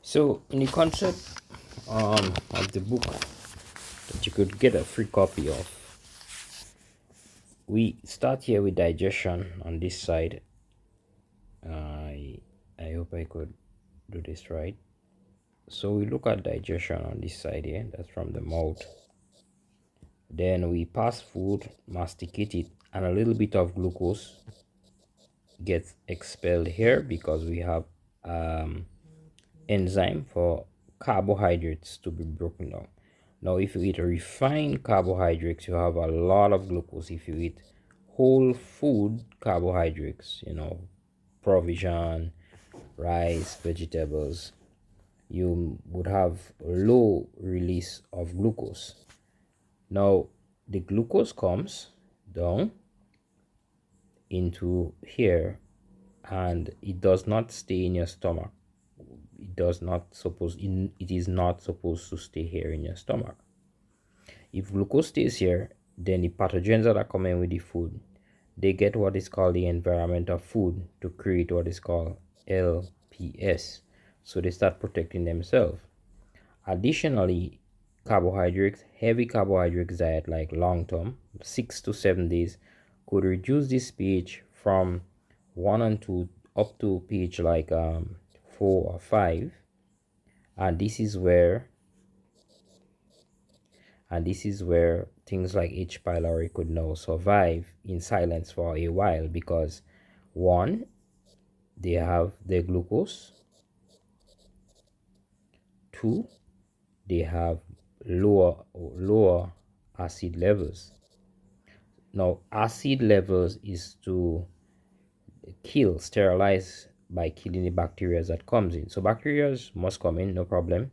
So, in the concept of the book that you could get a free copy of, we start here with digestion on this side. I I hope I could do this right. So we look at digestion on this side here. That's from the mouth. Then we pass food, masticate it, and a little bit of glucose gets expelled here because we have um, enzyme for carbohydrates to be broken down. Now, if you eat refined carbohydrates, you have a lot of glucose. If you eat whole food carbohydrates, provision, rice, vegetables, you would have low release of glucose. Now, the glucose comes down into here and it does not stay in your stomach. It is not supposed to stay here in your stomach. If glucose stays here, then the pathogens that are coming with the food, they get what is called the environment of food to create what is called LPS. So they start protecting themselves. Additionally, heavy carbohydrates diet like long term, 6 to 7 days, could reduce this pH from 1 and 2 up to pH like 4 or 5. And this is where things like H. pylori could now survive in silence for a while because one, they have their glucose, two, they have lower acid levels. Now, acid levels is to sterilize by killing the bacteria that comes in. So bacteria must come in, no problem.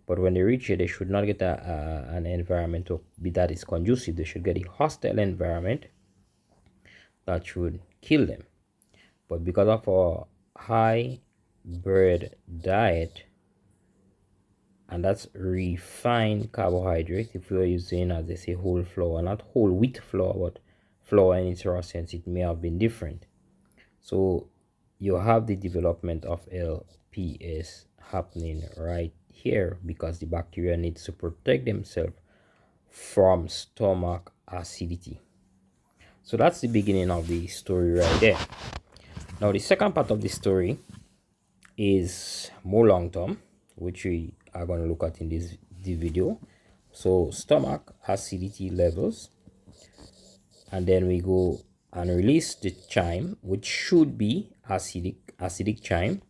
But when they reach here, they should not get an environment that is conducive. They should get a hostile environment that should kill them. But because of our high bread diet, and that's refined carbohydrate, if we are using, as they say, whole flour, not whole wheat flour, but flour in its raw sense, it may have been different. So you have the development of LPS happening right here because the bacteria needs to protect themselves from stomach acidity. So that's the beginning of the story right there. Now the second part of the story is more long term, which we are going to look at in this video. So stomach acidity levels, and then we go and release the chyme, which should be acidic chyme,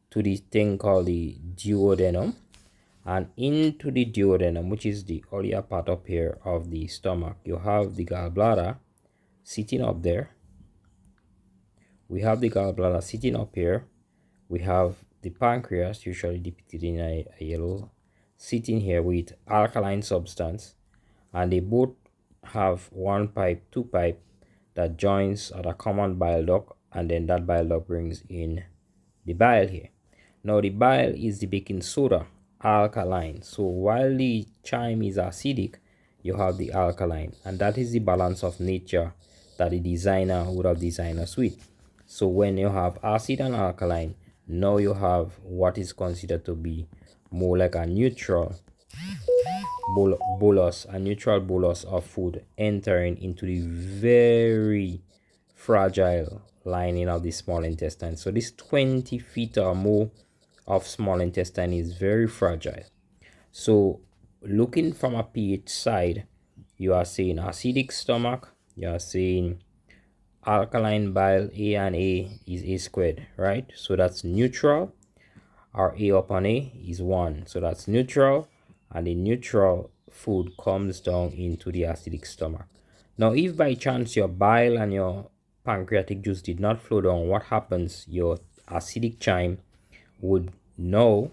to the thing called the duodenum, and into the duodenum, which is the earlier part up here of the stomach, you have the gallbladder sitting up there. We have the gallbladder sitting up here. We have the pancreas, usually depicted in a yellow, sitting here with alkaline substance, and they both have two pipe that joins at a common bile duct, and then that bile duct brings in the bile here. Now the bile is the baking soda, alkaline. So while the chyme is acidic, you have the alkaline, and that is the balance of nature that the designer would have designed us with. So when you have acid and alkaline, now you have what is considered to be more like a neutral bolus of food entering into the very fragile lining of the small intestine. So this 20 feet or more of small intestine is very fragile. So looking from a pH side, you are seeing acidic stomach, you are seeing alkaline bile. A and A is A squared, right? So that's neutral. Our A upon A is 1, so that's neutral, and the neutral food comes down into the acidic stomach. Now if by chance your bile and your pancreatic juice did not flow down, what happens? Your acidic chyme would now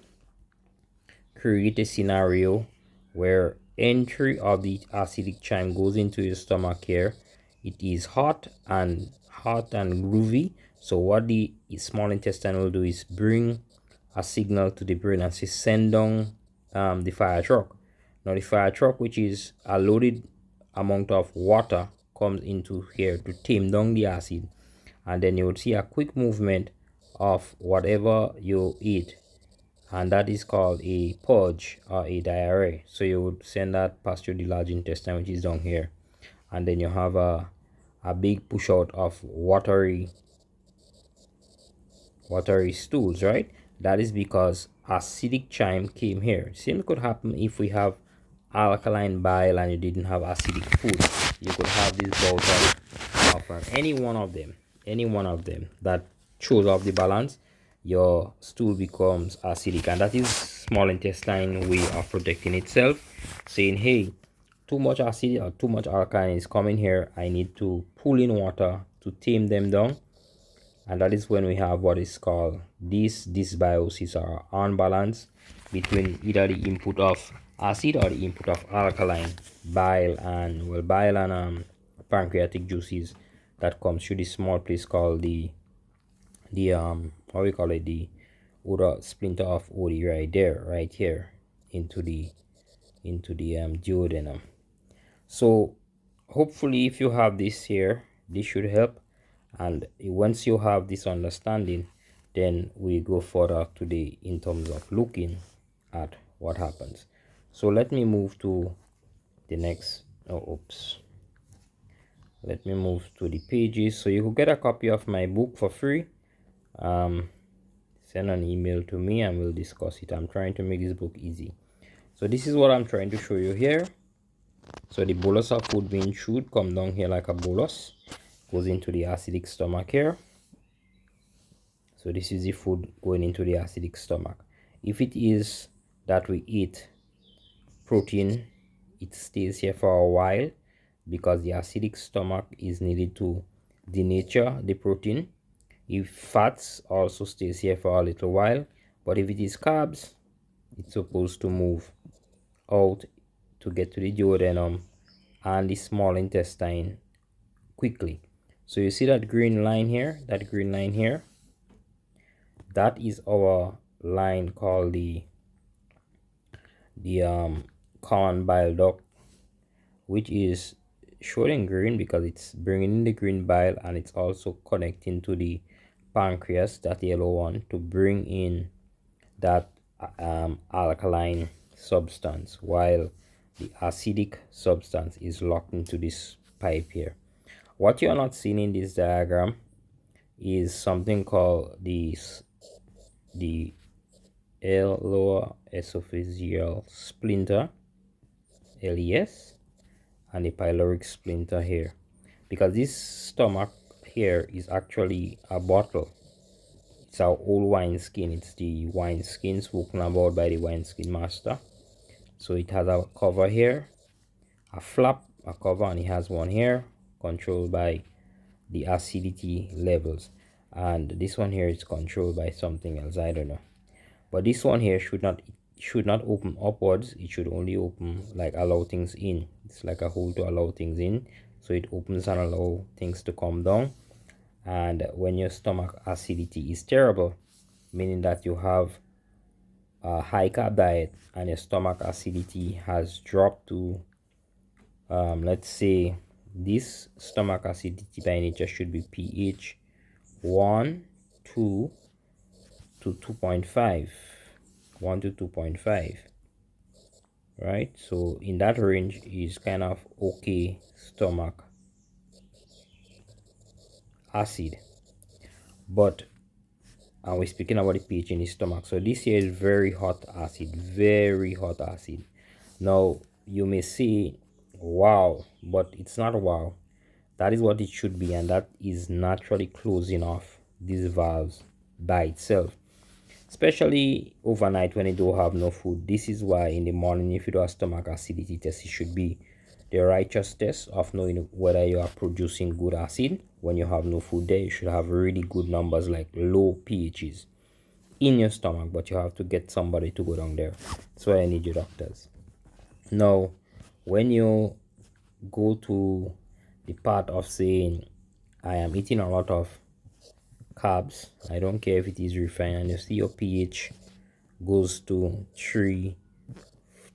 create a scenario where entry of the acidic chyme goes into your stomach here. It is hot and groovy. So what the small intestine will do is bring a signal to the brain and say send down the fire truck. Now the fire truck, which is a loaded amount of water, comes into here to tame down the acid, and then you would see a quick movement of whatever you eat and that is called a purge or a diarrhea. So you would send that past through the large intestine, which is down here, and then you have a big push out of watery stools, right? That is because acidic chyme came here. Same could happen if we have alkaline bile and you didn't have acidic food. You could have this bout of any one of them that throws off the balance. Your stool becomes acidic, and that is small intestine way of protecting itself, saying, hey, too much acid or too much alkaline is coming here. I need to pull in water to tame them down. And that is when we have what is called this dysbiosis or unbalance between either the input of acid or the input of alkaline bile and pancreatic juices that comes through this small place called the what we call it, the outer splinter of Oddi, right here into the duodenum. So hopefully if you have this here, this should help. And once you have this understanding, then we go further today in terms of looking at what happens. So let me move to the next let me move to the pages. So you could get a copy of my book for free. Send an email to me and we'll discuss it. I'm trying to make this book easy. So this is what I'm trying to show you here. So the bolus of food being chewed come down here like a bolus, goes into the acidic stomach here. So this is the food going into the acidic stomach. If it is that we eat protein, it stays here for a while because the acidic stomach is needed to denature the protein. If fats, also stays here for a little while, but if it is carbs, it's supposed to move out to get to the duodenum and the small intestine quickly. So you see that green line here, that is our line called the common bile duct, which is shown in green because it's bringing in the green bile, and it's also connecting to the pancreas, that yellow one, to bring in that alkaline substance, while the acidic substance is locked into this pipe here. What you're not seeing in this diagram is something called the lower esophageal splinter, LES, and the pyloric splinter here, because this stomach here is actually a bottle. It's our old wine skin. It's the wine skin spoken about by the wine skin master. So it has a cover here, a flap, a cover, and it has one here controlled by the acidity levels, and this one here is controlled by something else, I don't know. But this one here should not open upwards. It should only open, like, allow things in. It's like a hole to allow things in, so it opens and allow things to come down. And when your stomach acidity is terrible, meaning that you have a high carb diet and your stomach acidity has dropped to let's say this stomach acidity by nature should be pH 1 to 2.5, 1 to 2.5, right? So in that range is kind of okay stomach acid. But we're speaking about the pH in the stomach. So this here is very hot acid, very hot acid. Now you may say wow, but it's not wow. That is what it should be, and that is naturally closing off these valves by itself, especially overnight when you don't have no food. This is why in the morning, if you do a stomach acidity test, it should be the righteous test of knowing whether you are producing good acid. When you have no food there, you should have really good numbers, like low pHs in your stomach, but you have to get somebody to go down there. That's why I need your doctors. Now when you go to the part of saying I am eating a lot of carbs, I don't care if it is refined, and you see your pH goes to 3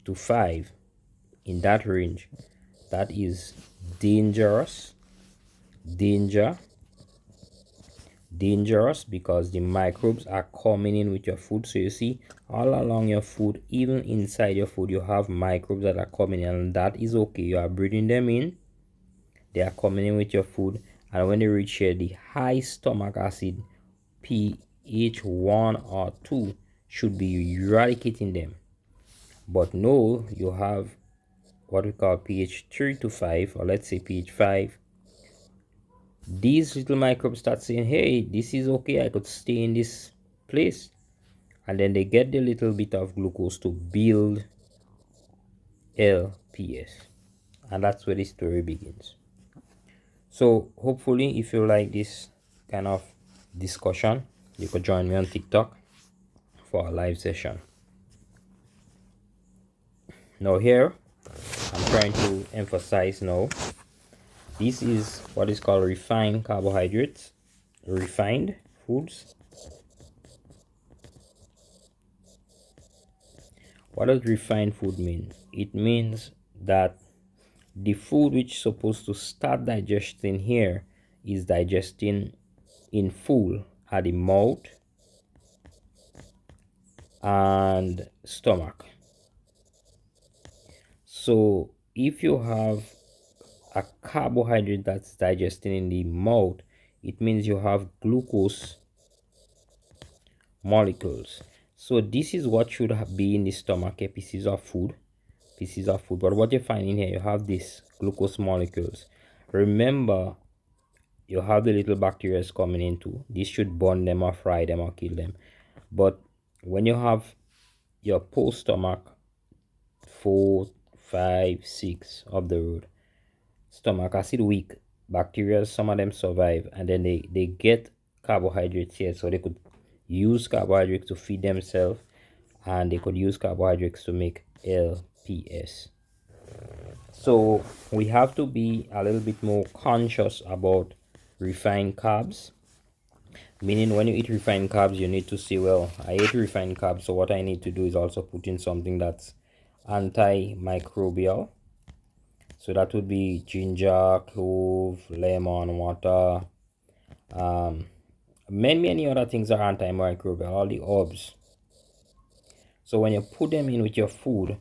to 5, in that range, that is dangerous dangerous because the microbes are coming in with your food. So you see all along your food, even inside your food, you have microbes that are coming in, and that is okay. You are breathing them in, they are coming in with your food, and when they reach here, the high stomach acid pH 1 or 2 should be eradicating them. But no, you have what we call pH 3 to 5, or let's say pH 5. These little microbes start saying, hey, this is okay, I could stay in this place. And then they get the little bit of glucose to build LPS. And that's where the story begins. So hopefully, if you like this kind of discussion, you could join me on TikTok for a live session. Now here, I'm trying to emphasize now, this is what is called refined carbohydrates, refined foods. What does refined food mean? It means that the food which is supposed to start digesting here is digesting in full at the mouth and stomach. So if you have a carbohydrate that's digesting in the mouth, it means you have glucose molecules. So this is what should be in the stomach, pieces of food. But what you find in here, you have these glucose molecules. Remember, you have the little bacteria coming into this, should burn them or fry them or kill them. But when you have your post stomach 4, 5, 6 of the road, stomach acid weak bacteria, some of them survive, and then they get carbohydrates here, so they could use carbohydrates to feed themselves, and they could use carbohydrates to make LPS. So we have to be a little bit more conscious about refined carbs, meaning when you eat refined carbs, you need to say, well, I ate refined carbs, so what I need to do is also put in something that's antimicrobial. So that would be ginger, clove, lemon water, many other things are antimicrobial, all the herbs. So when you put them in with your food,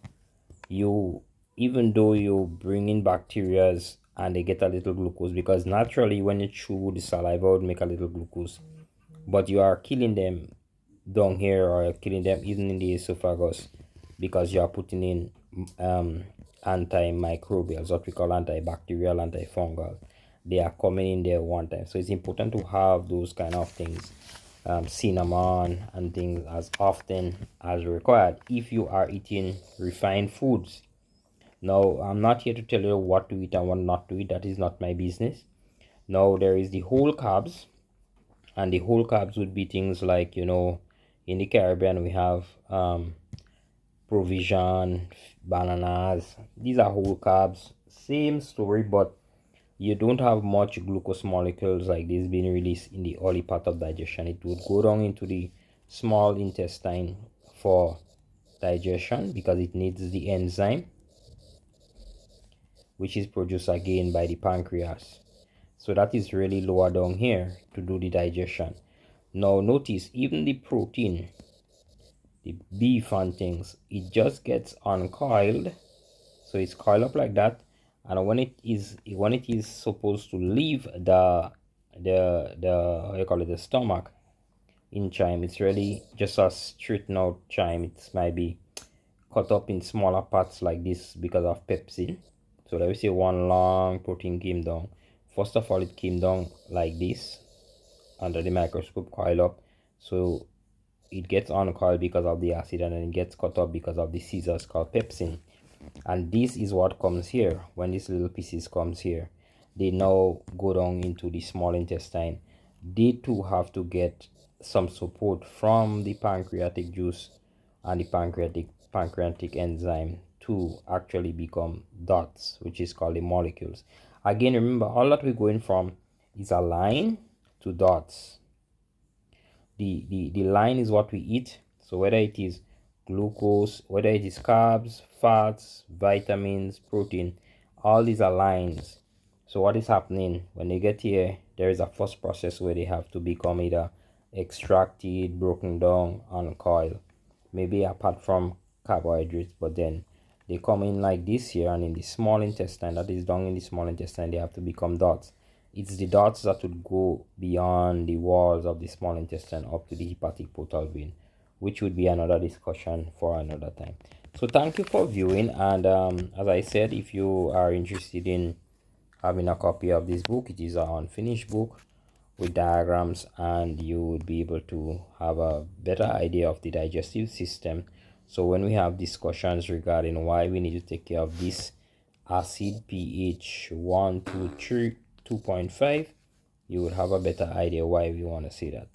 you, even though you bring in bacteria and they get a little glucose, because naturally when you chew, the saliva would make a little glucose, but you are killing them down here, or you're killing them even in the esophagus, because you are putting in antimicrobials, what we call antibacterial, antifungal. They are coming in there one time. So it's important to have those kind of things, cinnamon and things, as often as required if you are eating refined foods. Now, I'm not here to tell you what to eat and what not to eat. That is not my business. Now, there is the whole carbs, and the whole carbs would be things like, in the Caribbean we have provision, bananas. These are whole carbs. Same story, but you don't have much glucose molecules like this being released in the early part of digestion. It would go down into the small intestine for digestion because it needs the enzyme, which is produced again by the pancreas. So that is really lower down here to do the digestion. Now notice, even the protein, the beef and things, it just gets uncoiled. So it's coiled up like that, and when it is supposed to leave the how you call it, the stomach in chyme, it's really just a straightened out chyme. It might be cut up in smaller parts like this because of pepsin. So let me say one long protein came down. First of all, it came down like this under the microscope, coil up. So it gets uncoiled because of the acid, and then it gets cut up because of the scissors called pepsin. And this is what comes here. When these little pieces comes here, they now go down into the small intestine. They too have to get some support from the pancreatic juice and the pancreatic enzyme to actually become dots, which is called the molecules. Again, remember, all that we're going from is a line to dots. The line is what we eat. So whether it is glucose, whether it is carbs, fats, vitamins, protein, all these are lines. So what is happening when they get here there is a first process where they have to become either extracted, broken down, and coiled, maybe apart from carbohydrates. But then they come in like this here, and in the small intestine, that is down in the small intestine, they have to become dots. It's the dots that would go beyond the walls of the small intestine up to the hepatic portal vein, which would be another discussion for another time. So thank you for viewing, and as I said, if you are interested in having a copy of this book, it is an unfinished book with diagrams, and you would be able to have a better idea of the digestive system. So when we have discussions regarding why we need to take care of this acid pH 1, 2, 3, 2.5, you would have a better idea why we want to say that.